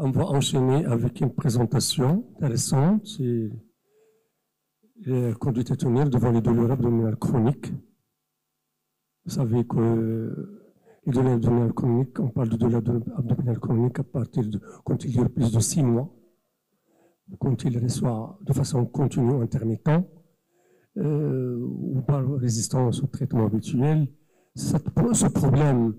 On va enchaîner avec une présentation intéressante. C'est les conduites à tenir devant les douleurs abdominales chroniques. Vous savez que les douleurs abdominales chroniques, on parle de douleurs abdominales chroniques à partir de quand il dure plus de 6 mois, quand il reçoit de façon continue ou intermittente, ou par résistance au traitement habituel. Ce problème,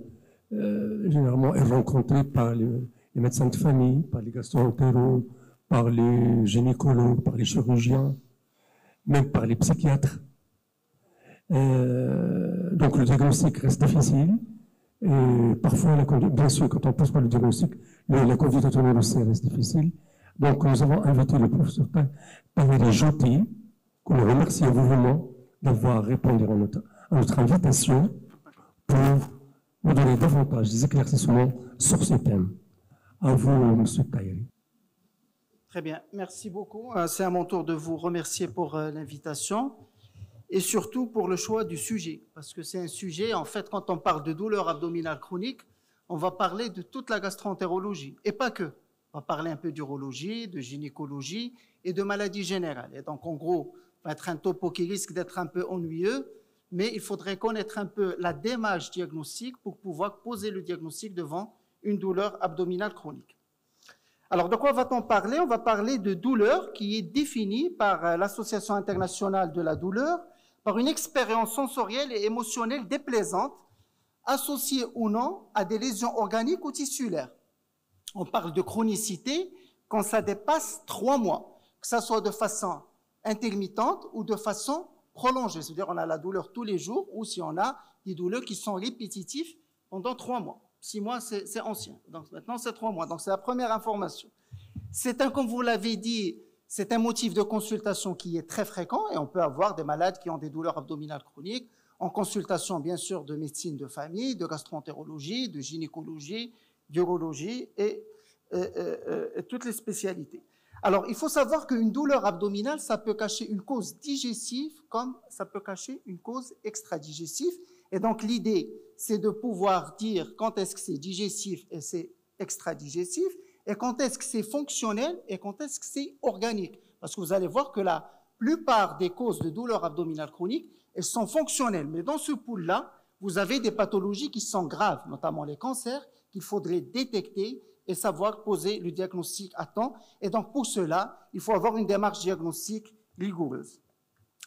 généralement, est rencontré par les médecins de famille, par les gastro-entérologues, par les gynécologues, par les chirurgiens, même par les psychiatres. Donc le diagnostic reste difficile. Et parfois, bien sûr, quand on pose pas le diagnostic, la conduite à tenir aussi reste difficile. Donc nous avons invité le professeur Tahiri Joti, qu'on remercie vivement d'avoir répondu à notre invitation pour nous donner davantage des éclaircissements sur ce thème. À vous, M. Tahiri. Très bien, merci beaucoup. C'est à mon tour de vous remercier pour l'invitation et surtout pour le choix du sujet, parce que c'est un sujet, en fait, quand on parle de douleurs abdominales chroniques, on va parler de toute la gastro-entérologie, et pas que. On va parler un peu d'urologie, de gynécologie et de maladies générales. Et donc, en gros, ça va être un topo qui risque d'être un peu ennuyeux, mais il faudrait connaître un peu la démarche diagnostique pour pouvoir poser le diagnostic devant une douleur abdominale chronique. Alors, de quoi va-t-on parler? On va parler de douleur qui est définie par l'Association internationale de la douleur par une expérience sensorielle et émotionnelle déplaisante, associée ou non à des lésions organiques ou tissulaires. On parle de chronicité quand ça dépasse 3 mois, que ça soit de façon intermittente ou de façon prolongée. C'est-à-dire on a la douleur tous les jours ou si on a des douleurs qui sont répétitives pendant 3 mois. 6 mois, c'est ancien. Donc maintenant, c'est 3 mois. Donc c'est la première information. Comme vous l'avez dit, c'est un motif de consultation qui est très fréquent et on peut avoir des malades qui ont des douleurs abdominales chroniques en consultation, bien sûr, de médecine de famille, de gastro-entérologie, de gynécologie, d'urologie et toutes les spécialités. Alors, il faut savoir qu'une douleur abdominale, ça peut cacher une cause digestive comme ça peut cacher une cause extradigestive. Et donc, l'idée, c'est de pouvoir dire quand est-ce que c'est digestif et c'est extradigestif, et quand est-ce que c'est fonctionnel et quand est-ce que c'est organique. Parce que vous allez voir que la plupart des causes de douleurs abdominales chroniques, elles sont fonctionnelles. Mais dans ce pool-là, vous avez des pathologies qui sont graves, notamment les cancers, qu'il faudrait détecter et savoir poser le diagnostic à temps. Et donc, pour cela, il faut avoir une démarche diagnostique rigoureuse.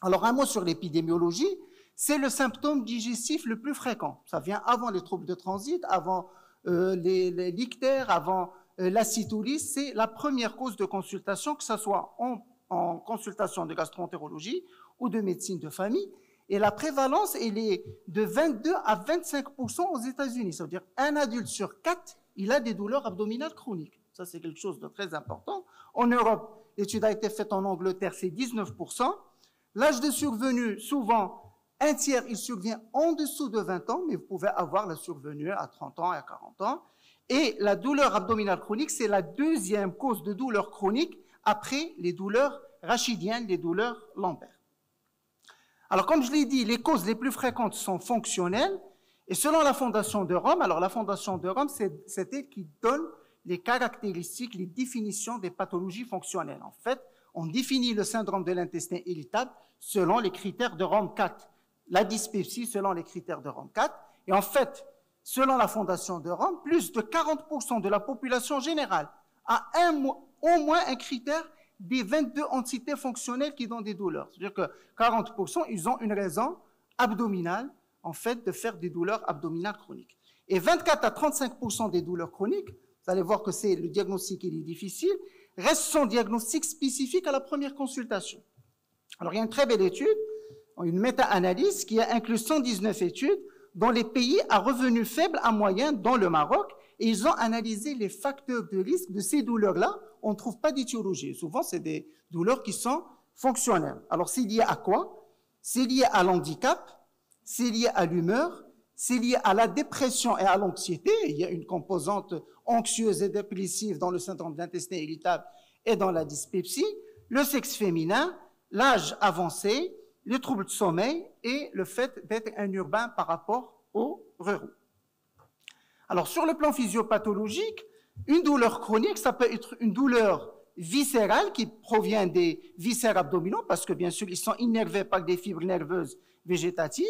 Alors, un mot sur l'épidémiologie. C'est le symptôme digestif le plus fréquent. Ça vient avant les troubles de transit, avant les ictères, avant l'acétolyse. C'est la première cause de consultation, que ce soit en consultation de gastro-entérologie ou de médecine de famille. Et la prévalence, elle est de 22 à 25% aux États-Unis. Ça veut dire un adulte sur 4, il a des douleurs abdominales chroniques. Ça, c'est quelque chose de très important. En Europe, l'étude a été faite en Angleterre, c'est 19%. L'âge de survenue, souvent, un tiers, il survient en dessous de 20 ans, mais vous pouvez avoir la survenue à 30 ans et à 40 ans. Et la douleur abdominale chronique, c'est la deuxième cause de douleur chronique après les douleurs rachidiennes, les douleurs lombaires. Alors, comme je l'ai dit, les causes les plus fréquentes sont fonctionnelles. Et selon la Fondation de Rome, alors la Fondation de Rome, c'est elle qui donne les caractéristiques, les définitions des pathologies fonctionnelles. En fait, on définit le syndrome de l'intestin irritable selon les critères de Rome 4. La dyspepsie selon les critères de Rome 4. Et en fait, selon la Fondation de Rome, plus de 40% de la population générale a au moins un critère des 22 entités fonctionnelles qui donnent des douleurs. C'est-à-dire que 40%, ils ont une raison abdominale, en fait, de faire des douleurs abdominales chroniques. Et 24 à 35% des douleurs chroniques, vous allez voir que c'est le diagnostic qui est difficile, restent sans diagnostic spécifique à la première consultation. Alors, il y a une très belle étude, une méta-analyse qui a inclus 119 études dans les pays à revenus faibles à moyen, dont le Maroc, et ils ont analysé les facteurs de risque de ces douleurs-là. On ne trouve pas d'étiologie. Souvent, c'est des douleurs qui sont fonctionnelles. Alors, c'est lié à quoi? C'est lié à l'handicap, c'est lié à l'humeur, c'est lié à la dépression et à l'anxiété. Il y a une composante anxieuse et dépressive dans le syndrome d'intestin irritable et dans la dyspepsie, le sexe féminin, l'âge avancé, les troubles de sommeil et le fait d'être un urbain par rapport aux ruraux. Alors, sur le plan physiopathologique, Une douleur chronique, ça peut être une douleur viscérale qui provient des viscères abdominaux, parce que bien sûr, ils sont innervés par des fibres nerveuses végétatives,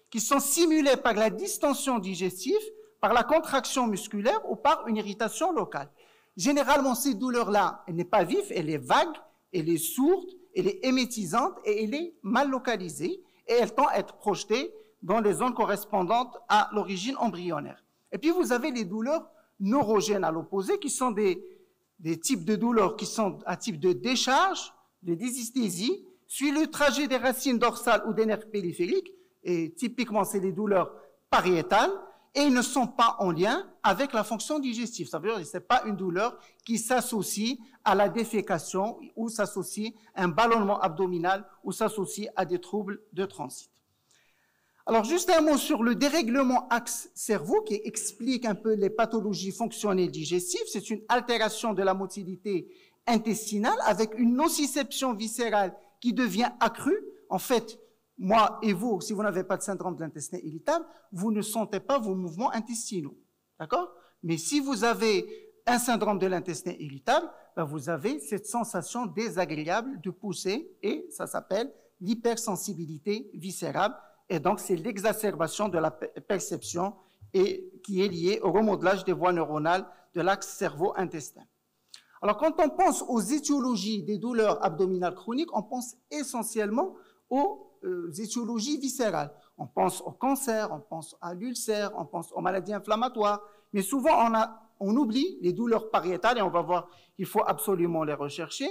qui sont simulées par la distension digestive, par la contraction musculaire ou par une irritation locale. Généralement, ces douleurs-là, elle n'est pas vive, elle est vague, elle est sourde, elle est émétisante et elle est mal localisée et elle tend à être projetée dans les zones correspondantes à l'origine embryonnaire. Et puis, vous avez les douleurs neurogènes à l'opposé, qui sont des types de douleurs qui sont à type de décharge, de dysesthésie, suit le trajet des racines dorsales ou des nerfs périphériques, et typiquement, c'est les douleurs pariétales, et ils ne sont pas en lien avec la fonction digestive. Ça veut dire que ce n'est pas une douleur qui s'associe à la défécation ou s'associe à un ballonnement abdominal ou s'associe à des troubles de transit. Alors, juste un mot sur le dérèglement axe-cerveau qui explique un peu les pathologies fonctionnelles digestives. C'est une altération de la motilité intestinale avec une nociception viscérale qui devient accrue. En fait, moi et vous, si vous n'avez pas de syndrome de l'intestin irritable, vous ne sentez pas vos mouvements intestinaux. D'accord? Mais si vous avez un syndrome de l'intestin irritable, ben vous avez cette sensation désagréable de poussée et ça s'appelle l'hypersensibilité viscérale. Et donc, c'est l'exacerbation de la perception et qui est liée au remodelage des voies neuronales de l'axe cerveau-intestin. Alors, quand on pense aux étiologies des douleurs abdominales chroniques, on pense essentiellement aux étiologies viscérales. On pense au cancer, on pense à l'ulcère, on pense aux maladies inflammatoires, mais souvent on oublie les douleurs pariétales et on va voir qu'il faut absolument les rechercher,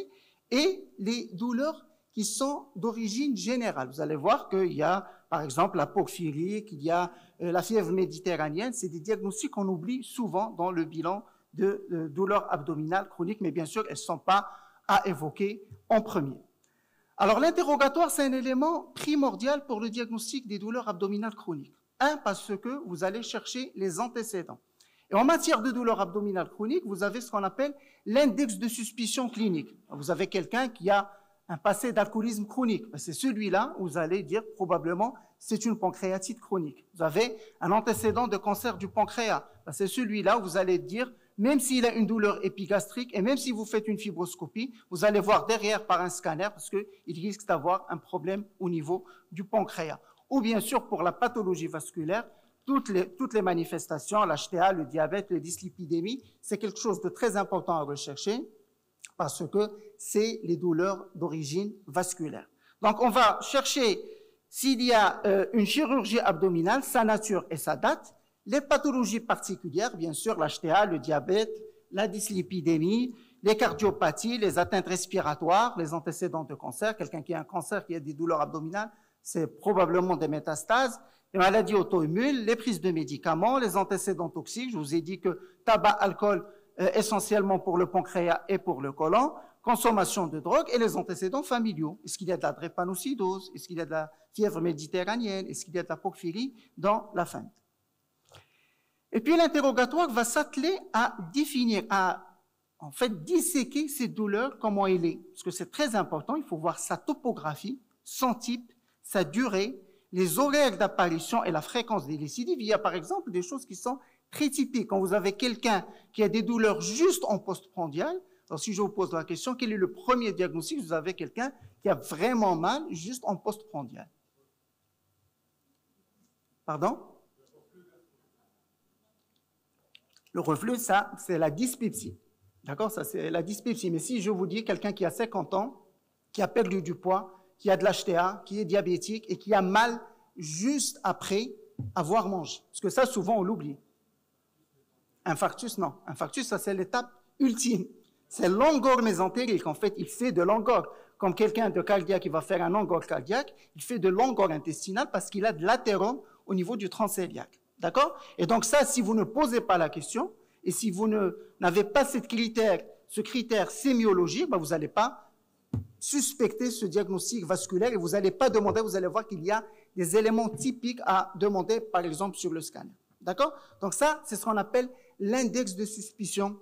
et les douleurs qui sont d'origine générale. Vous allez voir qu'il y a, par exemple, la porphyrie, qu'il y a la fièvre méditerranéenne. C'est des diagnostics qu'on oublie souvent dans le bilan de douleurs abdominales chroniques, mais bien sûr, elles ne sont pas à évoquer en premier. Alors, l'interrogatoire, c'est un élément primordial pour le diagnostic des douleurs abdominales chroniques. Parce que vous allez chercher les antécédents. Et en matière de douleurs abdominales chroniques, vous avez ce qu'on appelle l'index de suspicion clinique. Vous avez quelqu'un qui a un passé d'alcoolisme chronique. C'est celui-là où vous allez dire probablement c'est une pancréatite chronique. Vous avez un antécédent de cancer du pancréas. C'est celui-là où vous allez dire, même s'il a une douleur épigastrique et même si vous faites une fibroscopie, vous allez voir derrière par un scanner parce qu'il risque d'avoir un problème au niveau du pancréas. Ou bien sûr, pour la pathologie vasculaire, toutes les manifestations, l'HTA, le diabète, la dyslipidémie, c'est quelque chose de très important à rechercher parce que c'est les douleurs d'origine vasculaire. Donc, on va chercher s'il y a une chirurgie abdominale, sa nature et sa date, les pathologies particulières, bien sûr, l'HTA, le diabète, la dyslipidémie, les cardiopathies, les atteintes respiratoires, les antécédents de cancer. Quelqu'un qui a un cancer, qui a des douleurs abdominales, c'est probablement des métastases. Les maladies auto-immunes, les prises de médicaments, les antécédents toxiques. Je vous ai dit que tabac, alcool, essentiellement pour le pancréas et pour le côlon, consommation de drogue et les antécédents familiaux. Est-ce qu'il y a de la drépanocytose? Est-ce qu'il y a de la fièvre méditerranéenne? Est-ce qu'il y a de la porphyrie dans la famille? Et puis l'interrogatoire va s'atteler à définir, à en fait disséquer ces douleurs, comment elle est. Parce que c'est très important, il faut voir sa topographie, son type, sa durée, les horaires d'apparition et la fréquence des récidives. Il y a par exemple des choses qui sont très typiques. Quand vous avez quelqu'un qui a des douleurs juste en postprandial, alors si je vous pose la question, quel est le premier diagnostic? Vous avez quelqu'un qui a vraiment mal juste en postprandial. Pardon? Le reflux, ça, c'est la dyspepsie. D'accord? Ça, c'est la dyspepsie. Mais si je vous dis quelqu'un qui a 50 ans, qui a perdu du poids, qui a de l'HTA, qui est diabétique et qui a mal juste après avoir mangé. Parce que ça, souvent, on l'oublie. Infarctus, non. Infarctus, ça, c'est l'étape ultime. C'est l'angor mésentérique. En fait, il fait de l'angor. Comme quelqu'un de cardiaque qui va faire un angor cardiaque, il fait de l'angor intestinal parce qu'il a de l'athérome au niveau du transcéliaque. D'accord? Et donc ça, si vous ne posez pas la question, et si vous n'avez pas ce critère sémiologique, ben vous n'allez pas suspecter ce diagnostic vasculaire et vous n'allez pas demander, vous allez voir qu'il y a des éléments typiques à demander, par exemple, sur le scanner. D'accord? Donc ça, c'est ce qu'on appelle l'index de suspicion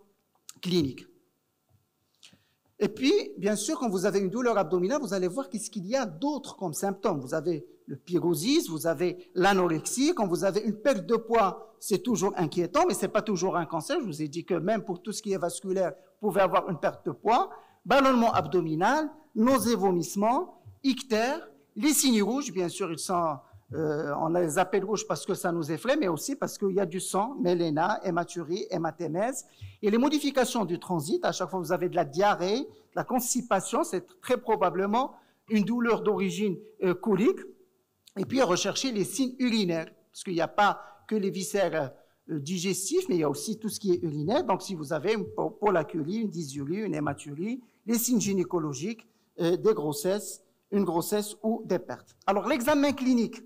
clinique. Et puis, bien sûr, quand vous avez une douleur abdominale, vous allez voir qu'est-ce qu'il y a d'autre comme symptômes. Vous avez le pyrosis, vous avez l'anorexie. Quand vous avez une perte de poids, c'est toujours inquiétant, mais ce n'est pas toujours un cancer. Je vous ai dit que même pour tout ce qui est vasculaire, vous pouvez avoir une perte de poids. Ballonnement abdominal, nausées, vomissements, ictère, les signes rouges, bien sûr, ils sont, on les appelle rouges parce que ça nous effraie, mais aussi parce qu'il y a du sang, méléna, hématurie, hématémèse. Et les modifications du transit, à chaque fois que vous avez de la diarrhée, de la constipation, c'est très probablement une douleur d'origine colique. Et puis, rechercher les signes urinaires, parce qu'il n'y a pas que les viscères digestifs, mais il y a aussi tout ce qui est urinaire. Donc, si vous avez une polacurie, une dysurie, une hématurie, les signes gynécologiques, des grossesses, une grossesse ou des pertes. Alors, l'examen clinique,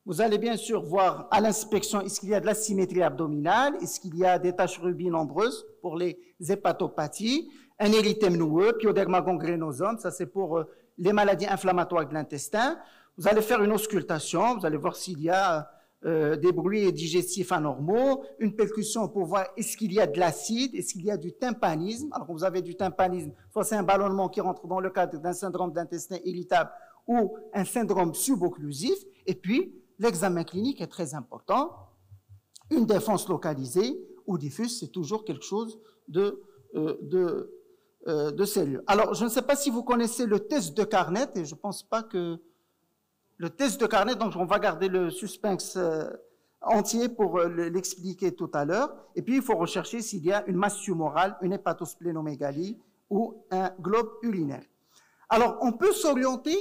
vous allez bien sûr voir à l'inspection, est-ce qu'il y a de l'asymétrie abdominale, est-ce qu'il y a des taches rubis nombreuses pour les hépatopathies, un érythème noueux, pyoderma gangrénosum, ça c'est pour les maladies inflammatoires de l'intestin. Vous allez faire une auscultation, vous allez voir s'il y a des bruits digestifs anormaux, une percussion pour voir est-ce qu'il y a de l'acide, est-ce qu'il y a du tympanisme. Alors, quand vous avez du tympanisme, soit c'est un ballonnement qui rentre dans le cadre d'un syndrome d'intestin irritable ou un syndrome subocclusif. Et puis, l'examen clinique est très important. Une défense localisée ou diffuse, c'est toujours quelque chose de sérieux. Alors, je ne sais pas si vous connaissez le test de Carnet, et je ne pense pas que le test de Carnet, donc on va garder le suspense entier pour l'expliquer tout à l'heure. Et puis, il faut rechercher s'il y a une masse tumorale, une hépatosplénomégalie ou un globe urinaire. Alors, on peut s'orienter,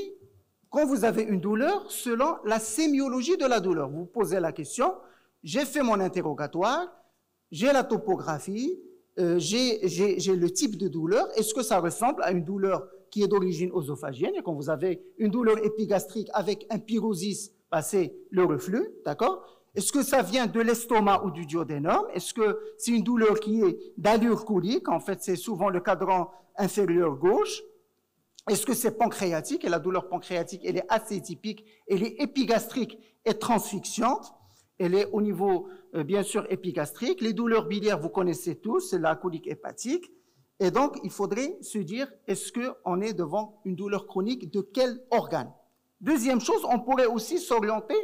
quand vous avez une douleur, selon la sémiologie de la douleur. Vous posez la question, j'ai fait mon interrogatoire, j'ai la topographie, j'ai le type de douleur, est-ce que ça ressemble à une douleur qui est d'origine œsophagienne, et quand vous avez une douleur épigastrique avec un pyrosis, c'est le reflux, d'accord? Est-ce que ça vient de l'estomac ou du duodénum? Est-ce que c'est une douleur qui est d'allure colique? En fait, c'est souvent le cadran inférieur gauche. Est-ce que c'est pancréatique? Et la douleur pancréatique, elle est assez typique, elle est épigastrique et transfixiante. Elle est au niveau, bien sûr, épigastrique. Les douleurs biliaires, vous connaissez tous, c'est la colique hépatique. Et donc, il faudrait se dire, est-ce qu'on est devant une douleur chronique de quel organe? Deuxième chose, on pourrait aussi s'orienter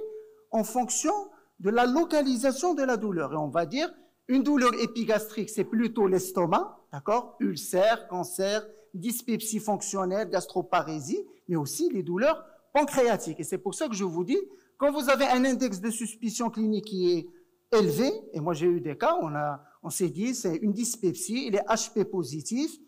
en fonction de la localisation de la douleur. Et on va dire, une douleur épigastrique, c'est plutôt l'estomac, d'accord? Ulcère, cancer, dyspepsie fonctionnelle, gastroparésie, mais aussi les douleurs pancréatiques. Et c'est pour ça que je vous dis, quand vous avez un index de suspicion clinique qui est élevé, et moi j'ai eu des cas, on s'est dit, c'est une dyspepsie, il est HP positif,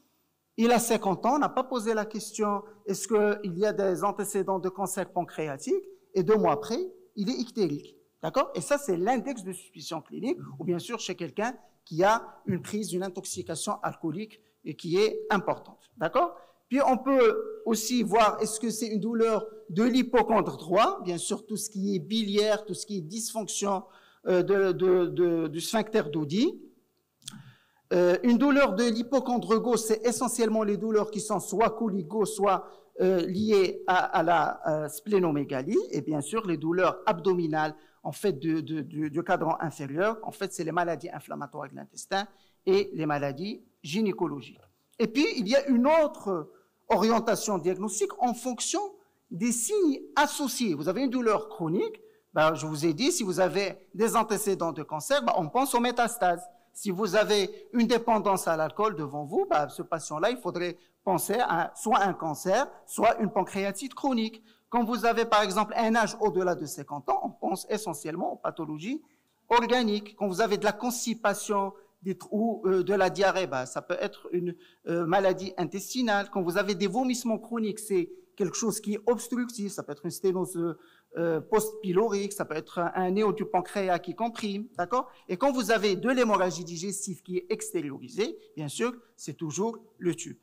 il a 50 ans, on n'a pas posé la question, est-ce qu'il y a des antécédents de cancer pancréatique, et 2 mois après, il est ictérique, d'accord? Et ça, c'est l'index de suspicion clinique, ou bien sûr chez quelqu'un qui a une prise, une intoxication alcoolique, et qui est importante, d'accord? Puis on peut aussi voir, est-ce que c'est une douleur de l'hypocondre droit, bien sûr tout ce qui est biliaire, tout ce qui est dysfonction du sphincter d'Oddi. Une douleur de l'hypocondre gauche, c'est essentiellement les douleurs qui sont soit coliques, soit liées à la splénomégalie, et bien sûr les douleurs abdominales, en fait, du cadran inférieur, en fait, c'est les maladies inflammatoires de l'intestin et les maladies gynécologiques. Et puis, il y a une autre orientation diagnostique en fonction des signes associés. Vous avez une douleur chronique, je vous ai dit, si vous avez des antécédents de cancer, on pense aux métastases. Si vous avez une dépendance à l'alcool devant vous, ce patient-là, il faudrait penser à soit un cancer, soit une pancréatite chronique. Quand vous avez, par exemple, un âge au-delà de 50 ans, on pense essentiellement aux pathologies organiques. Quand vous avez de la constipation ou de la diarrhée, ça peut être une maladie intestinale. Quand vous avez des vomissements chroniques, c'est quelque chose qui est obstructif. Ça peut être une sténose post-pylorique, ça peut être un néo du pancréas qui comprime, d'accord? Et quand vous avez de l'hémorragie digestive qui est extériorisée, bien sûr, c'est toujours le tube.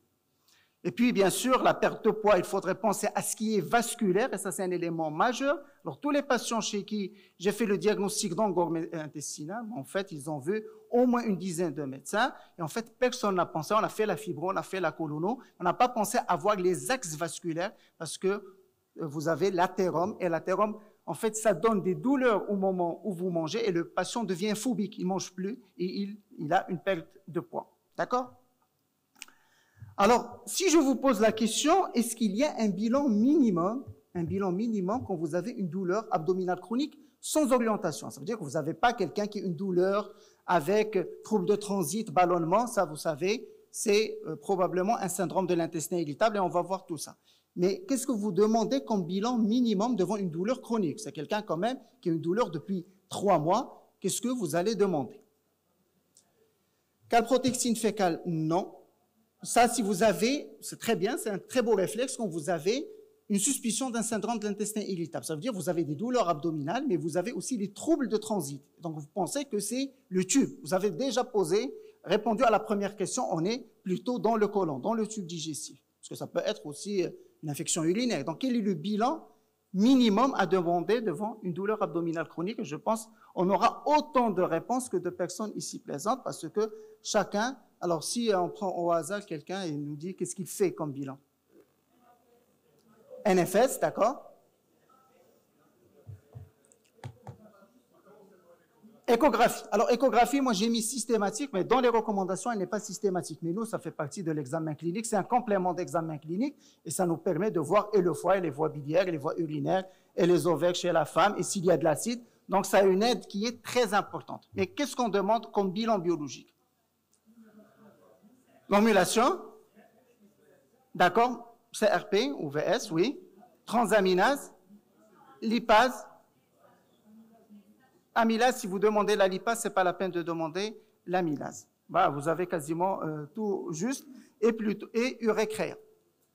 Et puis, bien sûr, la perte de poids, il faudrait penser à ce qui est vasculaire, et ça, c'est un élément majeur. Alors, tous les patients chez qui j'ai fait le diagnostic d'angor intestinal, en fait, ils ont vu au moins une dizaine de médecins, et en fait, personne n'a pensé, on a fait la fibro, on a fait la colono, on n'a pas pensé à voir les axes vasculaires, parce que vous avez l'athérome, et l'athérome, en fait, ça donne des douleurs au moment où vous mangez, et le patient devient phobique, il ne mange plus, et il a une perte de poids. D'accord? Alors, si je vous pose la question, est-ce qu'il y a un bilan un bilan minimum quand vous avez une douleur abdominale chronique sans orientation. Ça veut dire que vous n'avez pas quelqu'un qui a une douleur avec trouble de transit, ballonnement, ça vous savez, c'est probablement un syndrome de l'intestin irritable et on va voir tout ça. Mais qu'est-ce que vous demandez comme bilan minimum devant une douleur chronique? C'est quelqu'un quand même qui a une douleur depuis 3 mois. Qu'est-ce que vous allez demander? Calprotectine fécale, non. Ça, si vous avez, c'est très bien, c'est un très beau réflexe quand vous avez une suspicion d'un syndrome de l'intestin irritable. Ça veut dire que vous avez des douleurs abdominales, mais vous avez aussi des troubles de transit. Donc, vous pensez que c'est le tube. Vous avez déjà répondu à la première question, on est plutôt dans le côlon, dans le tube digestif. Parce que ça peut être aussi une infection urinaire. Donc, quel est le bilan minimum à demander devant une douleur abdominale chronique? Je pense qu'on aura autant de réponses que de personnes ici présentes, parce que chacun, alors si on prend au hasard quelqu'un et nous dit qu'est-ce qu'il fait comme bilan? NFS, d'accord? Échographie. Alors, échographie, moi j'ai mis systématique, mais dans les recommandations, elle n'est pas systématique. Mais nous, ça fait partie de l'examen clinique. C'est un complément d'examen clinique et ça nous permet de voir et le foie, et les voies biliaires, et les voies urinaires, et les ovaires chez la femme, et s'il y a de l'acide. Donc, ça a une aide qui est très importante. Mais qu'est-ce qu'on demande comme bilan biologique? L'omulation, d'accord? CRP ou VS, oui. Transaminase, lipase, amylase. Si vous demandez la lipase, ce n'est pas la peine de demander l'amylase. Voilà, vous avez quasiment tout juste et urécréa.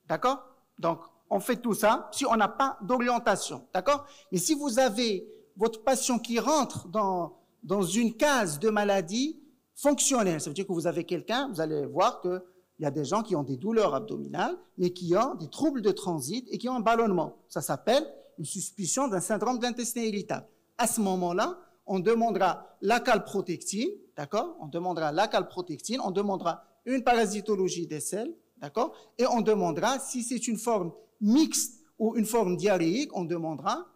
D'accord? Donc, on fait tout ça si on n'a pas d'orientation. D'accord? Mais si vous avez votre patient qui rentre dans une case de maladie fonctionnelle, ça veut dire que vous avez quelqu'un, vous allez voir que il y a des gens qui ont des douleurs abdominales, mais qui ont des troubles de transit et qui ont un ballonnement. Ça s'appelle une suspicion d'un syndrome d'intestin irritable. À ce moment-là, on demandera la calprotectine, d'accord? On demandera la calprotectine, on demandera une parasitologie des selles, d'accord? Et on demandera, si c'est une forme mixte ou une forme diarrhéique, on demandera,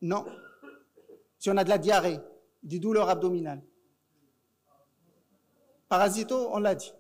non. Si on a de la diarrhée, des douleurs abdominales. Parasito, on l'a dit.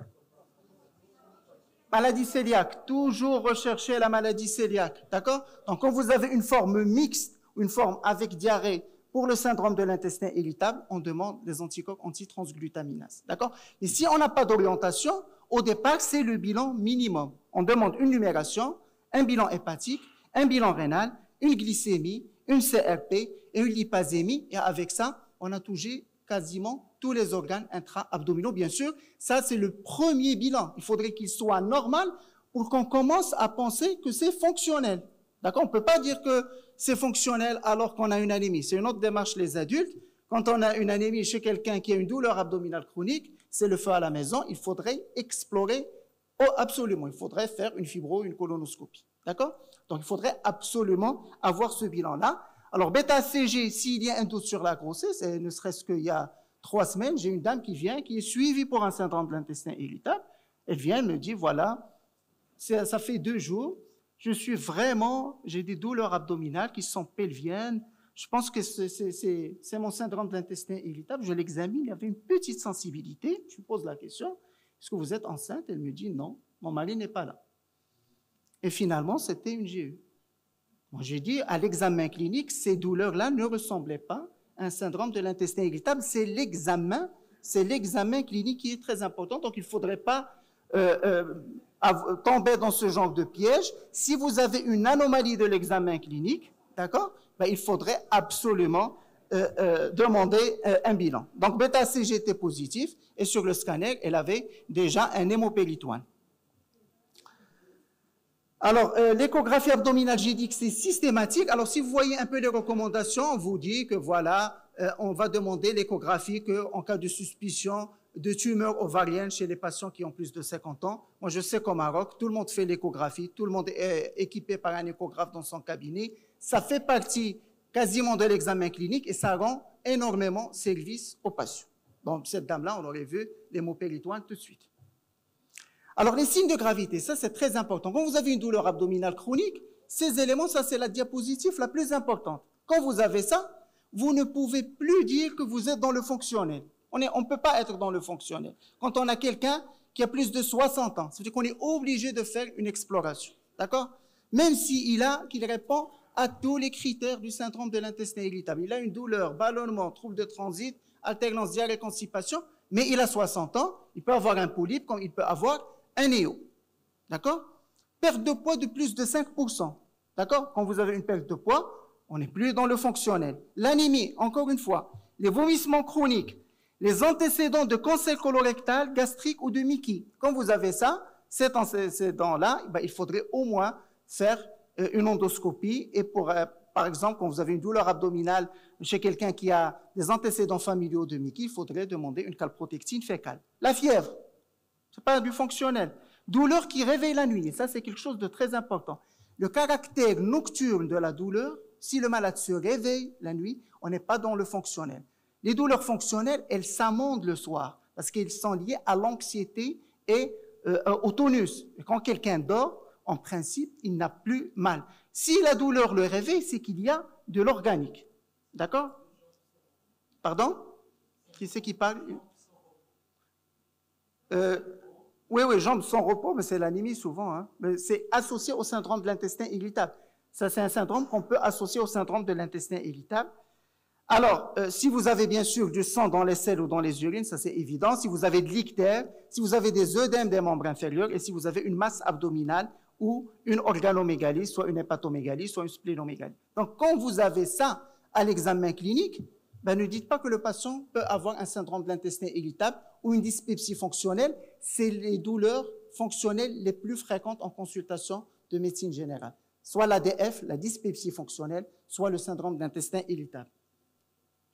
Maladie cœliaque, toujours rechercher la maladie cœliaque, d'accord? Donc, quand vous avez une forme mixte, une forme avec diarrhée pour le syndrome de l'intestin irritable, on demande des anticorps antitransglutaminase, d'accord? Et si on n'a pas d'orientation, au départ, c'est le bilan minimum. On demande une numération, un bilan hépatique, un bilan rénal, une glycémie, une CRP et une lipasémie, et avec ça, on a touché quasiment tous les organes intra-abdominaux, bien sûr. Ça, c'est le premier bilan. Il faudrait qu'il soit normal pour qu'on commence à penser que c'est fonctionnel. D'accord? On ne peut pas dire que c'est fonctionnel alors qu'on a une anémie. C'est une autre démarche, les adultes. Quand on a une anémie chez quelqu'un qui a une douleur abdominale chronique, c'est le feu à la maison. Il faudrait explorer absolument. Il faudrait faire une fibro, une colonoscopie. D'accord? Donc, il faudrait absolument avoir ce bilan-là. Alors, bêta-CG, s'il y a un doute sur la grossesse, et ne serait-ce qu'il y a 3 semaines, j'ai une dame qui vient, qui est suivie pour un syndrome de l'intestin irritable. Elle vient, elle me dit, voilà, ça fait 2 jours, j'ai des douleurs abdominales qui sont pelviennes. Je pense que c'est mon syndrome de l'intestin irritable. Je l'examine, il y avait une petite sensibilité. Je lui pose la question, est-ce que vous êtes enceinte? Elle me dit, non, mon mari n'est pas là. Et finalement, c'était une GE. Moi, j'ai dit, à l'examen clinique, ces douleurs-là ne ressemblaient pas à un syndrome de l'intestin irritable. C'est l'examen clinique qui est très important. Donc, il ne faudrait pas tomber dans ce genre de piège. Si vous avez une anomalie de l'examen clinique, d'accord, ben, il faudrait absolument demander un bilan. Donc, bêta-CG était positif et sur le scanner, elle avait déjà un hémopéritoine. Alors, l'échographie abdominale, j'ai dit que c'est systématique. Alors, si vous voyez un peu les recommandations, on vous dit que voilà, on va demander l'échographie qu'en cas de suspicion de tumeur ovarienne chez les patients qui ont plus de 50 ans. Moi, je sais qu'au Maroc, tout le monde fait l'échographie, tout le monde est équipé par un échographe dans son cabinet. Ça fait partie quasiment de l'examen clinique et ça rend énormément service aux patients. Donc, cette dame-là, on aurait vu l'hémopéritoine tout de suite. Alors, les signes de gravité, ça c'est très important. Quand vous avez une douleur abdominale chronique, ces éléments, ça c'est la diapositive la plus importante. Quand vous avez ça, vous ne pouvez plus dire que vous êtes dans le fonctionnel. On ne peut pas être dans le fonctionnel. Quand on a quelqu'un qui a plus de 60 ans, ça veut dire qu'on est obligé de faire une exploration. D'accord? même qu'il répond à tous les critères du syndrome de l'intestin irritable. Il a une douleur, ballonnement, trouble de transit, alternance diarrhée, constipation, mais il a 60 ans, il peut avoir un polype comme il peut avoir un néo. D'accord? Perte de poids de plus de 5%. D'accord? Quand vous avez une perte de poids, on n'est plus dans le fonctionnel. L'anémie, encore une fois, les vomissements chroniques, les antécédents de cancer colorectal, gastrique ou de Mickey. Quand vous avez ça, cet antécédent-là, il faudrait au moins faire une endoscopie. Et par exemple, quand vous avez une douleur abdominale chez quelqu'un qui a des antécédents familiaux de Mickey, il faudrait demander une calprotectine fécale. La fièvre, ce n'est pas du fonctionnel. Douleur qui réveille la nuit, et ça c'est quelque chose de très important. Le caractère nocturne de la douleur, si le malade se réveille la nuit, on n'est pas dans le fonctionnel. Les douleurs fonctionnelles, elles s'amendent le soir parce qu'elles sont liées à l'anxiété et au tonus. Et quand quelqu'un dort, en principe, il n'a plus mal. Si la douleur le réveille, c'est qu'il y a de l'organique. D'accord? Pardon? Qui c'est qui parle? Oui, jambes sans repos, mais c'est l'anémie souvent. Hein. Mais c'est associé au syndrome de l'intestin irritable. Ça, c'est un syndrome qu'on peut associer au syndrome de l'intestin irritable. Alors, si vous avez bien sûr du sang dans les selles ou dans les urines, ça c'est évident. Si vous avez de l'ictère, si vous avez des œdèmes des membres inférieurs et si vous avez une masse abdominale ou une organomégalie, soit une hépatomégalie, soit une splénomégalie. Donc, quand vous avez ça à l'examen clinique, ne dites pas que le patient peut avoir un syndrome de l'intestin irritable ou une dyspepsie fonctionnelle. C'est les douleurs fonctionnelles les plus fréquentes en consultation de médecine générale. Soit l'ADF, la dyspepsie fonctionnelle, soit le syndrome de l'intestin irritable.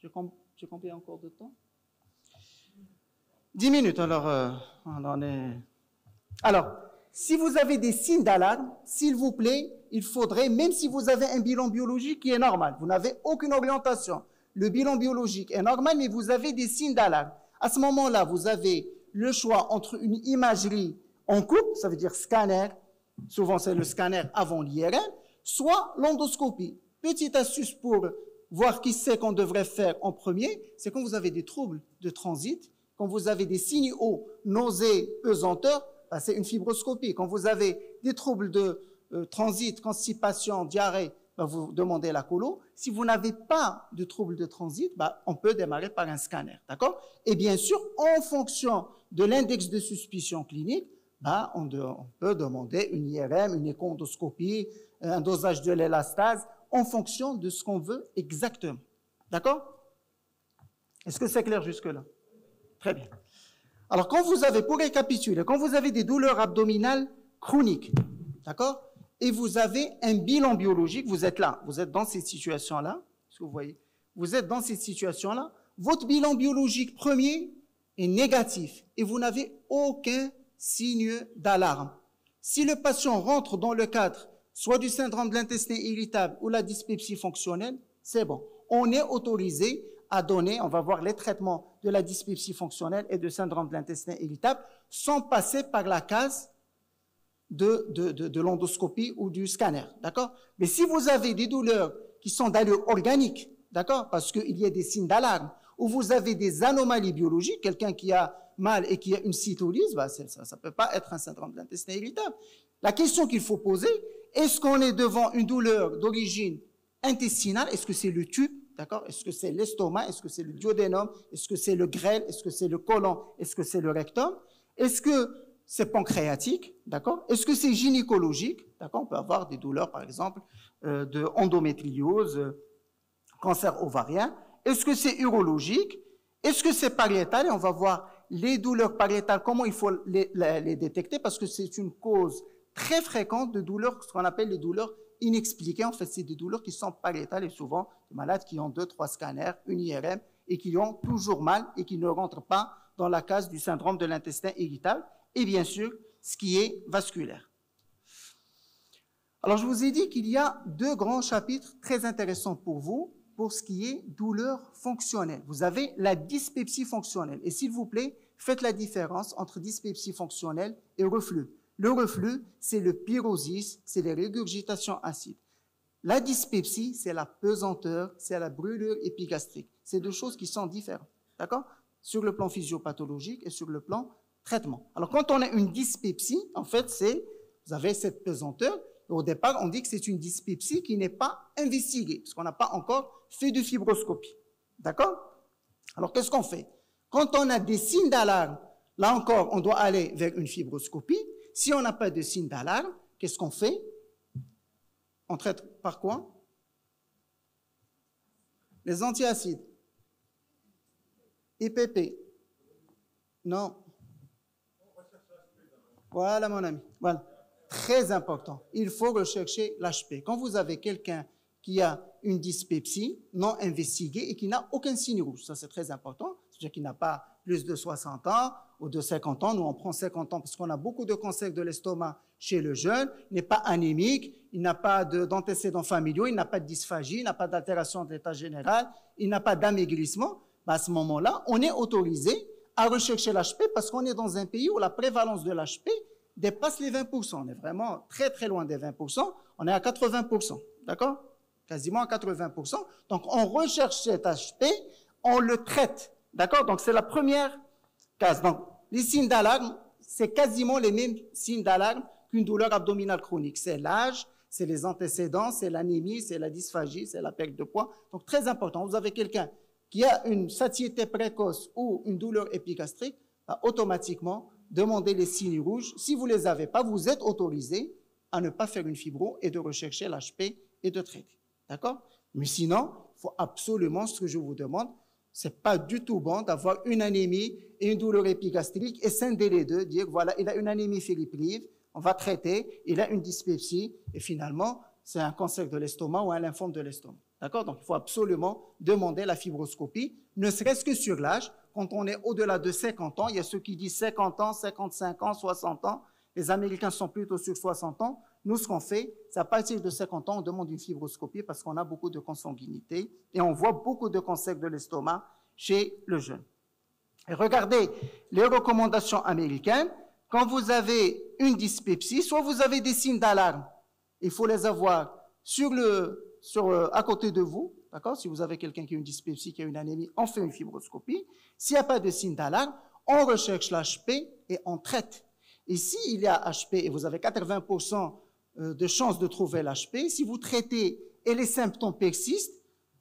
J'ai combien encore de temps? 10 minutes, alors on en est... Alors, si vous avez des signes d'alarme, s'il vous plaît, il faudrait, même si vous avez un bilan biologique qui est normal, vous n'avez aucune orientation, le bilan biologique est normal, mais vous avez des signes d'alarme. À ce moment-là, vous avez le choix entre une imagerie en coupe, ça veut dire scanner, souvent c'est le scanner avant l'IRM, soit l'endoscopie. Petite astuce pour voir qui c'est qu'on devrait faire en premier, c'est quand vous avez des troubles de transit, quand vous avez des signaux nausées, pesanteurs, c'est une fibroscopie. Quand vous avez des troubles de transit, constipation, diarrhée, vous demandez la colo. Si vous n'avez pas de troubles de transit, on peut démarrer par un scanner, d'accord? Et bien sûr, en fonction de l'index de suspicion clinique, on peut demander une IRM, une échoendoscopie, un dosage de l'élastase, en fonction de ce qu'on veut exactement. D'accord? Est-ce que c'est clair jusque-là? Très bien. Alors, pour récapituler, quand vous avez des douleurs abdominales chroniques, d'accord? Et vous avez un bilan biologique, vous êtes là, vous êtes dans cette situation-là, est-ce que vous voyez? Vous êtes dans cette situation-là, votre bilan biologique premier est négatif et vous n'avez aucun signe d'alarme. Si le patient rentre dans le cadre soit du syndrome de l'intestin irritable ou la dyspepsie fonctionnelle, c'est bon. On est autorisé à donner, on va voir les traitements de la dyspepsie fonctionnelle et du syndrome de l'intestin irritable sans passer par la case de l'endoscopie ou du scanner, d'accord? Mais si vous avez des douleurs qui sont d'allure organique, d'accord, parce qu'il y a des signes d'alarme, ou vous avez des anomalies biologiques, quelqu'un qui a mal et qui a une cytolyse, ça ne peut pas être un syndrome de l'intestin irritable. La question qu'il faut poser, est-ce qu'on est devant une douleur d'origine intestinale? Est-ce que c'est le tube? D'accord? Est-ce que c'est l'estomac? Est-ce que c'est le duodénum? Est-ce que c'est le grêle? Est-ce que c'est le côlon? Est-ce que c'est le rectum? Est-ce que c'est pancréatique? D'accord? Est-ce que c'est gynécologique? D'accord? On peut avoir des douleurs, par exemple, de endométriose, cancer ovarien. Est-ce que c'est urologique? Est-ce que c'est pariétal? Et on va voir les douleurs pariétales, comment il faut les détecter, parce que c'est une cause très fréquente de douleurs, ce qu'on appelle les douleurs inexpliquées. En fait, c'est des douleurs qui sont pariétales et souvent des malades qui ont 2, 3 scanners, une IRM et qui ont toujours mal et qui ne rentrent pas dans la case du syndrome de l'intestin irritable. Et bien sûr, ce qui est vasculaire. Alors, je vous ai dit qu'il y a 2 grands chapitres très intéressants pour vous, pour ce qui est douleur fonctionnelle. Vous avez la dyspepsie fonctionnelle. Et s'il vous plaît, faites la différence entre dyspepsie fonctionnelle et reflux. Le reflux, c'est le pyrosis, c'est les régurgitations acides. La dyspepsie, c'est la pesanteur, c'est la brûlure épigastrique. C'est 2 choses qui sont différentes, d'accord? Sur le plan physiopathologique et sur le plan traitement. Alors, quand on a une dyspepsie, en fait, vous avez cette pesanteur Au départ, on dit que c'est une dyspepsie qui n'est pas investiguée, parce qu'on n'a pas encore fait de fibroscopie. D'accord? Alors, qu'est-ce qu'on fait? Quand on a des signes d'alarme, là encore, on doit aller vers une fibroscopie. Si on n'a pas de signes d'alarme, qu'est-ce qu'on fait? On traite par quoi? Les antiacides. IPP. Non. Voilà, mon ami. Voilà. Très important. Il faut rechercher l'HP. Quand vous avez quelqu'un qui a une dyspepsie non investiguée et qui n'a aucun signe rouge, ça c'est très important, c'est-à-dire qu'il n'a pas plus de 60 ans ou de 50 ans, nous on prend 50 ans parce qu'on a beaucoup de cancers de l'estomac chez le jeune, il n'est pas anémique, il n'a pas d'antécédents familiaux, il n'a pas de dysphagie, il n'a pas d'altération de l'état général, il n'a pas d'amaigrissement, à ce moment-là, on est autorisé à rechercher l'HP parce qu'on est dans un pays où la prévalence de l'HP dépasse les 20%. On est vraiment très très loin des 20%, on est à 80%, d'accord? Quasiment à 80%. Donc on recherche cet HP, on le traite, d'accord? Donc c'est la première case. Donc les signes d'alarme, c'est quasiment les mêmes signes d'alarme qu'une douleur abdominale chronique. C'est l'âge, c'est les antécédents, c'est l'anémie, c'est la dysphagie, c'est la perte de poids. Donc très important, vous avez quelqu'un qui a une satiété précoce ou une douleur épigastrique, bah, automatiquement, demandez les signes rouges. Si vous ne les avez pas, vous êtes autorisé à ne pas faire une fibro et de rechercher l'HP et de traiter. D'accord? Mais sinon, il faut absolument, ce que je vous demande, c'est pas du tout bon d'avoir une anémie et une douleur épigastrique et scinder les deux, dire voilà, il a une anémie philiprive, on va traiter, il a une dyspepsie et finalement, c'est un cancer de l'estomac ou un lymphome de l'estomac. D'accord? Donc, il faut absolument demander la fibroscopie, ne serait-ce que sur l'âge. Quand on est au-delà de 50 ans, il y a ceux qui disent 50 ans, 55 ans, 60 ans. Les Américains sont plutôt sur 60 ans. Nous, ce qu'on fait, c'est à partir de 50 ans, on demande une fibroscopie parce qu'on a beaucoup de consanguinité et on voit beaucoup de cancers de l'estomac chez le jeune. Et regardez les recommandations américaines. Quand vous avez une dyspepsie, soit vous avez des signes d'alarme, il faut les avoir à côté de vous, d'accord? Si vous avez quelqu'un qui a une dyspepsie, qui a une anémie, on fait une fibroscopie. S'il n'y a pas de signe d'alarme, on recherche l'HP et on traite. Et s'il y a HP et vous avez 80% de chances de trouver l'HP, si vous traitez et les symptômes persistent,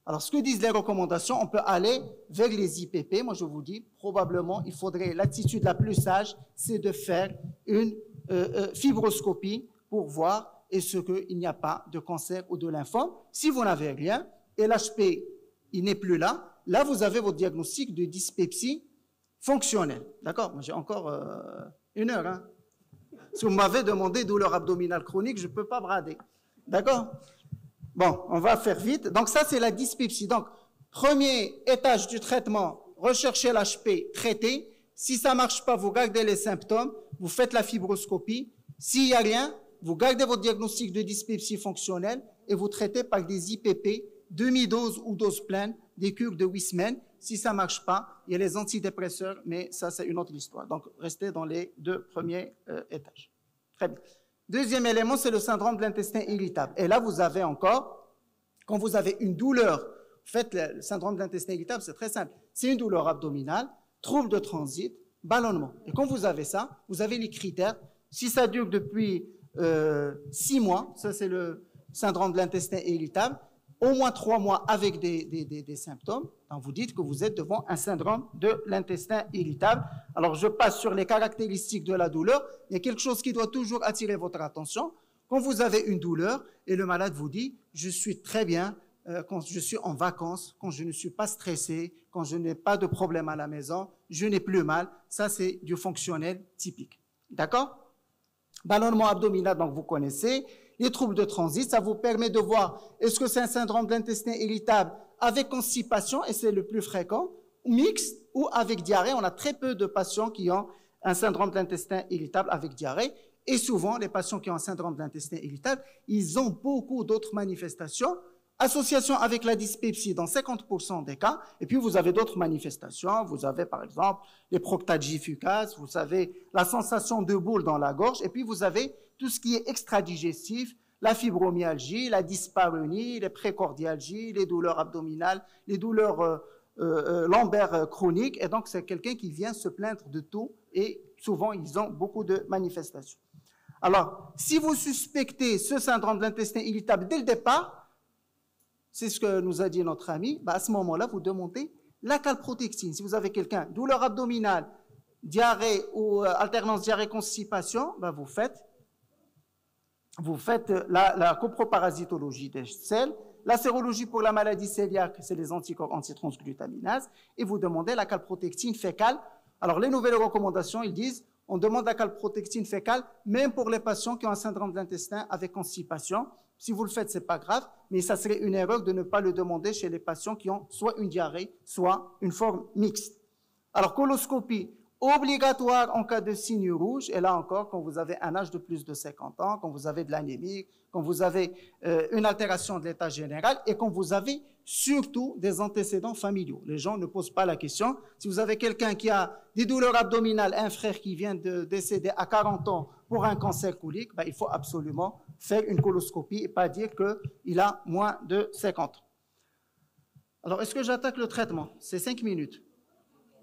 alors ce que disent les recommandations, on peut aller vers les IPP. Moi, je vous dis, probablement, il faudrait, l'attitude la plus sage, c'est de faire une fibroscopie pour voir est-ce qu'il n'y a pas de cancer ou de lymphome. Si vous n'avez rien, et l'HP, il n'est plus là, là, vous avez votre diagnostic de dyspepsie fonctionnelle. D'accord? Moi, j'ai encore 1 heure. Hein? Si vous m'avez demandé douleur abdominale chronique, je ne peux pas brader. D'accord? Bon, on va faire vite. Donc, ça, c'est la dyspepsie. Donc, premier étage du traitement, rechercher l'HP, traiter. Si ça ne marche pas, vous gardez les symptômes, vous faites la fibroscopie. S'il n'y a rien, vous gardez votre diagnostic de dyspepsie fonctionnelle et vous traitez par des IPP, demi-dose ou dose pleine, des cures de 8 semaines. Si ça ne marche pas, il y a les antidépresseurs, mais ça, c'est une autre histoire. Donc, restez dans les 2 premiers étages. Très bien. Deuxième élément, c'est le syndrome de l'intestin irritable. Et là, vous avez encore, quand vous avez une douleur, en fait, le syndrome de l'intestin irritable, c'est très simple. C'est une douleur abdominale, trouble de transit, ballonnement. Et quand vous avez ça, vous avez les critères. Si ça dure depuis 6 mois, ça c'est le syndrome de l'intestin irritable, au moins 3 mois avec des symptômes, donc vous dites que vous êtes devant un syndrome de l'intestin irritable. Alors je passe sur les caractéristiques de la douleur. Il y a quelque chose qui doit toujours attirer votre attention. Quand vous avez une douleur et le malade vous dit « je suis très bien quand je suis en vacances, quand je ne suis pas stressé, quand je n'ai pas de problème à la maison, je n'ai plus mal », ça c'est du fonctionnel typique. D'accord? Ballonnement abdominal, donc vous connaissez. Les troubles de transit, ça vous permet de voir est-ce que c'est un syndrome de l'intestin irritable avec constipation, et c'est le plus fréquent, mixte ou avec diarrhée. On a très peu de patients qui ont un syndrome de l'intestin irritable avec diarrhée. Et souvent, les patients qui ont un syndrome de l'intestin irritable, ils ont beaucoup d'autres manifestations. Association avec la dyspepsie dans 50% des cas. Et puis, vous avez d'autres manifestations. Vous avez, par exemple, les proctalgies fugaces. Vous avez la sensation de boule dans la gorge. Et puis, vous avez tout ce qui est extradigestif, la fibromyalgie, la dyspareunie, les précordialgies, les douleurs abdominales, les douleurs lombaires chroniques. Et donc, c'est quelqu'un qui vient se plaindre de tout. Et souvent, ils ont beaucoup de manifestations. Alors, si vous suspectez ce syndrome de l'intestin irritable dès le départ, c'est ce que nous a dit notre ami, à ce moment-là, vous demandez la calprotectine. Si vous avez quelqu'un, douleur abdominale, diarrhée ou alternance diarrhée-constipation, vous faites la coproparasitologie des selles, la sérologie pour la maladie cœliaque, c'est les anticorps antitransglutaminase, et vous demandez la calprotectine fécale. Alors, les nouvelles recommandations, ils disent, on demande la calprotectine fécale, même pour les patients qui ont un syndrome de l'intestin avec constipation. Si vous le faites, c'est pas grave, mais ça serait une erreur de ne pas le demander chez les patients qui ont soit une diarrhée, soit une forme mixte. Alors, coloscopie obligatoire en cas de signe rouge, et là encore, quand vous avez un âge de plus de 50 ans, quand vous avez de l'anémie, quand vous avez une altération de l'état général, et quand vous avez surtout des antécédents familiaux. Les gens ne posent pas la question. Si vous avez quelqu'un qui a des douleurs abdominales, un frère qui vient de décéder à 40 ans pour un cancer colique, il faut absolument faire une coloscopie et pas dire qu'il a moins de 50 ans. Alors, est-ce que j'attaque le traitement? C'est 5 minutes.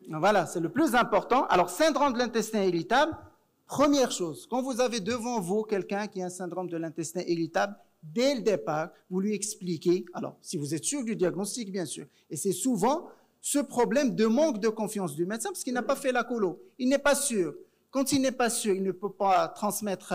Voilà, c'est le plus important. Alors, syndrome de l'intestin irritable, première chose, quand vous avez devant vous quelqu'un qui a un syndrome de l'intestin irritable, dès le départ, vous lui expliquez, alors, si vous êtes sûr du diagnostic, bien sûr, et c'est souvent ce problème de manque de confiance du médecin, parce qu'il n'a pas fait la colo, il n'est pas sûr. Quand il n'est pas sûr, il ne peut pas transmettre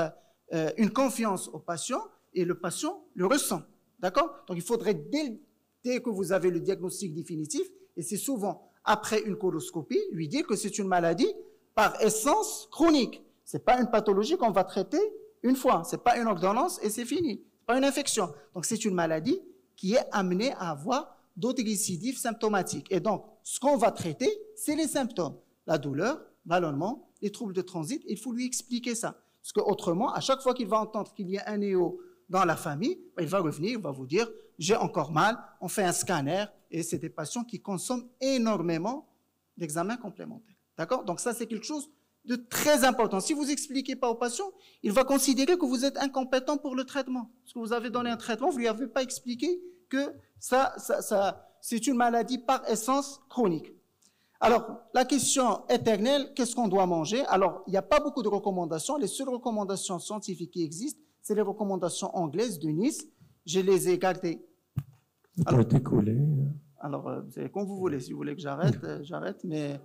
une confiance au patient, et le patient le ressent, d'accord? Donc, il faudrait, dès que vous avez le diagnostic définitif, et c'est souvent après une coloscopie, lui dire que c'est une maladie par essence chronique. Ce n'est pas une pathologie qu'on va traiter une fois. Ce n'est pas une ordonnance et c'est fini. Ce n'est pas une infection. Donc, c'est une maladie qui est amenée à avoir d'autres récidives symptomatiques. Et donc, ce qu'on va traiter, c'est les symptômes. La douleur, ballonnement, les troubles de transit. Il faut lui expliquer ça. Parce qu'autrement, à chaque fois qu'il va entendre qu'il y a un néo dans la famille, il va revenir, il va vous dire « j'ai encore mal », on fait un scanner, et c'est des patients qui consomment énormément d'examens complémentaires. D'accord? Donc ça, c'est quelque chose de très important. Si vous n'expliquez pas au patient, il va considérer que vous êtes incompétent pour le traitement. Parce que vous avez donné un traitement, vous ne lui avez pas expliqué que c'est une maladie par essence chronique. Alors, la question éternelle, qu'est-ce qu'on doit manger? Alors, il n'y a pas beaucoup de recommandations. Les seules recommandations scientifiques qui existent, c'est les recommandations anglaises de Nice. Je les ai gardées. Alors, été collé. Alors, c'est comme vous voulez. Si vous voulez que j'arrête, j'arrête, mais...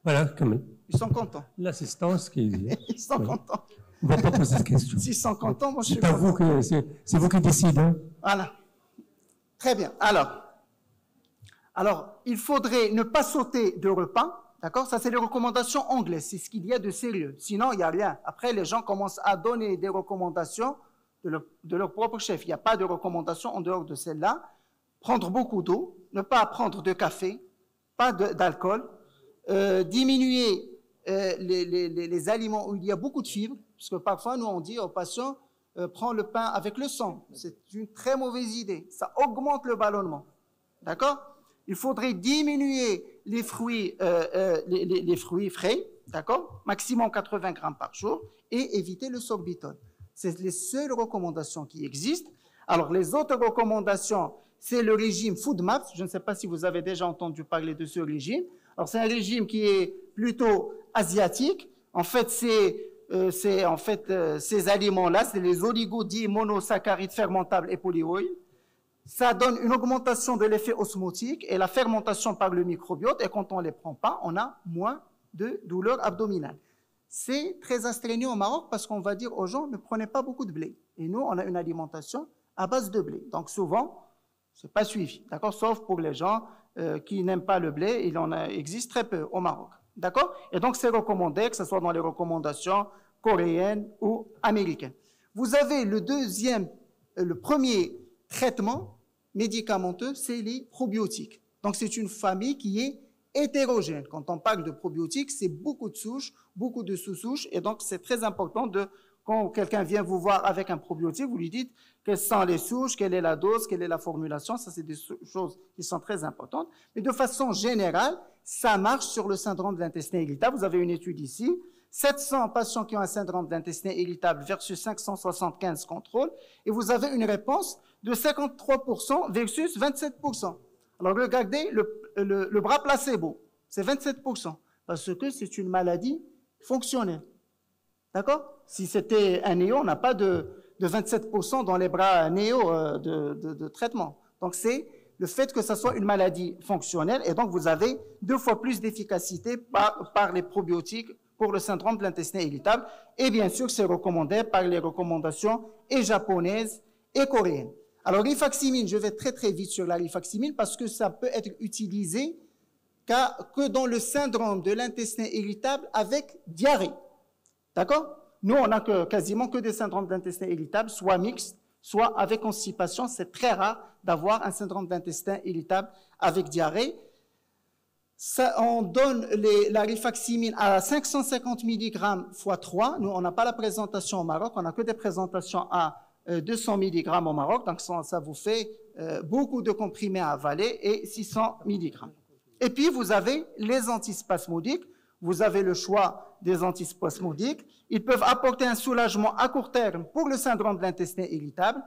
Voilà, quand même. Ils sont contents. L'assistance qui... Ils sont contents. On ne va pas poser de questions. S'ils sont contents, moi je suis content. C'est vous qui décidez. Hein? Voilà. Très bien. Alors, il faudrait ne pas sauter de repas. D'accord? Ça, c'est les recommandations anglaises. C'est ce qu'il y a de sérieux. Sinon, il n'y a rien. Après, les gens commencent à donner des recommandations de leur propre chef. Il n'y a pas de recommandations en dehors de celle-là. Prendre beaucoup d'eau, ne pas prendre de café, pas d'alcool, diminuer les aliments où il y a beaucoup de fibres, parce que parfois, nous, on dit aux patients, prends le pain avec le sang. C'est une très mauvaise idée. Ça augmente le ballonnement. D'accord? Il faudrait diminuer les fruits frais, d'accord? Maximum 80 grammes par jour, et éviter le sorbitol. C'est les seules recommandations qui existent. Alors, les autres recommandations, c'est le régime FoodMaps. Je ne sais pas si vous avez déjà entendu parler de ce régime. Alors, c'est un régime qui est plutôt asiatique. En fait, ces aliments-là, c'est les oligodimonosaccharides fermentables et polyoïdes. Ça donne une augmentation de l'effet osmotique et la fermentation par le microbiote. Et quand on ne les prend pas, on a moins de douleurs abdominales. C'est très astreignant au Maroc parce qu'on va dire aux gens, ne prenez pas beaucoup de blé. Et nous, on a une alimentation à base de blé. Donc souvent, ce n'est pas suivi, d'accord? Sauf pour les gens qui n'aiment pas le blé, il en existe très peu au Maroc, d'accord? Et donc c'est recommandé, que ce soit dans les recommandations coréennes ou américaines. Vous avez le premier traitement médicamenteux, c'est les probiotiques. Donc c'est une famille qui est hétérogène. Quand on parle de probiotiques, c'est beaucoup de souches, beaucoup de sous-souches, et donc c'est très important quand quelqu'un vient vous voir avec un probiotique, vous lui dites quelles sont les souches, quelle est la dose, quelle est la formulation, ça c'est des choses qui sont très importantes. Mais de façon générale, ça marche sur le syndrome de l'intestin irritable. Vous avez une étude ici, 700 patients qui ont un syndrome de l'intestin irritable versus 575 contrôles, et vous avez une réponse de 53% versus 27%. Alors regardez le bras placebo, c'est 27%, parce que c'est une maladie fonctionnelle. D'accord? Si c'était un néo, on n'a pas de 27% dans les bras néo de traitement. Donc, c'est le fait que ça soit une maladie fonctionnelle et donc vous avez 2 fois plus d'efficacité par les probiotiques pour le syndrome de l'intestin irritable. Et bien sûr, c'est recommandé par les recommandations et japonaises et coréennes. Alors, rifaximin, je vais très très vite sur la rifaximin parce que ça peut être utilisé que dans le syndrome de l'intestin irritable avec diarrhée. D'accord? Nous, on n'a quasiment que des syndromes d'intestin irritable, soit mixtes, soit avec constipation. C'est très rare d'avoir un syndrome d'intestin irritable avec diarrhée. Ça, on donne la rifaximin à 550 mg x 3. Nous, on n'a pas la présentation au Maroc, on n'a que des présentations à 200 mg au Maroc. Donc, ça vous fait beaucoup de comprimés à avaler et 600 mg. Et puis, vous avez les antispasmodiques. Vous avez le choix des antispasmodiques. Ils peuvent apporter un soulagement à court terme pour le syndrome de l'intestin irritable,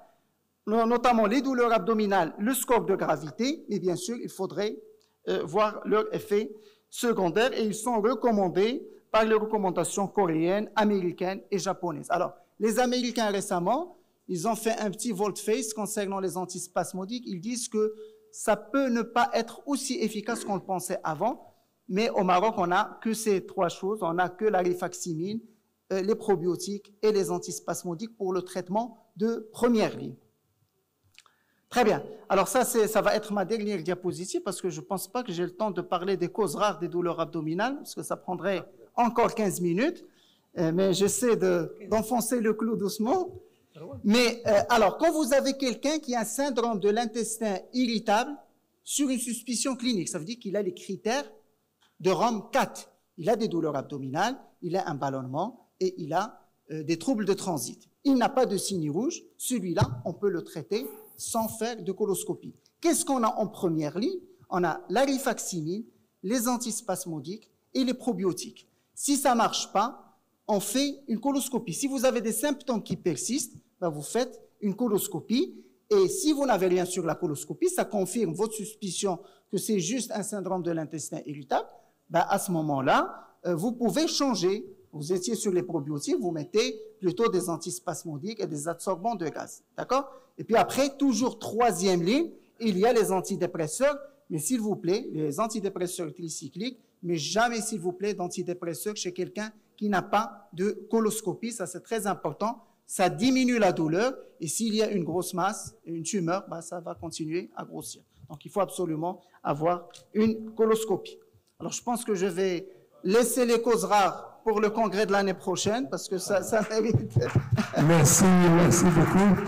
notamment les douleurs abdominales, le score de gravité, mais bien sûr, il faudrait voir leur effet secondaire et ils sont recommandés par les recommandations coréennes, américaines et japonaises. Alors, les Américains récemment, ils ont fait un petit volte-face concernant les antispasmodiques. Ils disent que ça peut ne pas être aussi efficace qu'on le pensait avant, mais au Maroc, on n'a que ces 3 choses. On n'a que la rifaximin, les probiotiques et les antispasmodiques pour le traitement de première ligne. Très bien. Alors ça va être ma dernière diapositive parce que je ne pense pas que j'ai le temps de parler des causes rares des douleurs abdominales parce que ça prendrait encore 15 minutes. Mais j'essaie d'enfoncer le clou doucement. Mais alors, quand vous avez quelqu'un qui a un syndrome de l'intestin irritable sur une suspicion clinique, ça veut dire qu'il a les critères de ROM 4. Il a des douleurs abdominales, il a un ballonnement et il a des troubles de transit. Il n'a pas de signe rouge. Celui-là, on peut le traiter sans faire de coloscopie. Qu'est-ce qu'on a en première ligne? On a la rifaximin, les antispasmodiques et les probiotiques. Si ça ne marche pas, on fait une coloscopie. Si vous avez des symptômes qui persistent, ben vous faites une coloscopie. Et si vous n'avez rien sur la coloscopie, ça confirme votre suspicion que c'est juste un syndrome de l'intestin irritable. Ben à ce moment-là, vous pouvez changer. Vous étiez sur les probiotiques, vous mettez plutôt des antispasmodiques et des absorbants de gaz. D'accord? Et puis après, toujours 3e ligne, il y a les antidépresseurs. Mais s'il vous plaît, les antidépresseurs tricycliques, mais jamais, s'il vous plaît, d'antidépresseurs chez quelqu'un qui n'a pas de coloscopie. Ça, c'est très important. Ça diminue la douleur. Et s'il y a une grosse masse, une tumeur, ben, ça va continuer à grossir. Donc, il faut absolument avoir une coloscopie. Alors, je pense que je vais laisser les causes rares pour le congrès de l'année prochaine, parce que ça mérite. Merci beaucoup.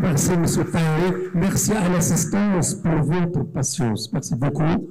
Merci, M. Tahiri. Merci à l'assistance pour votre patience. Merci beaucoup.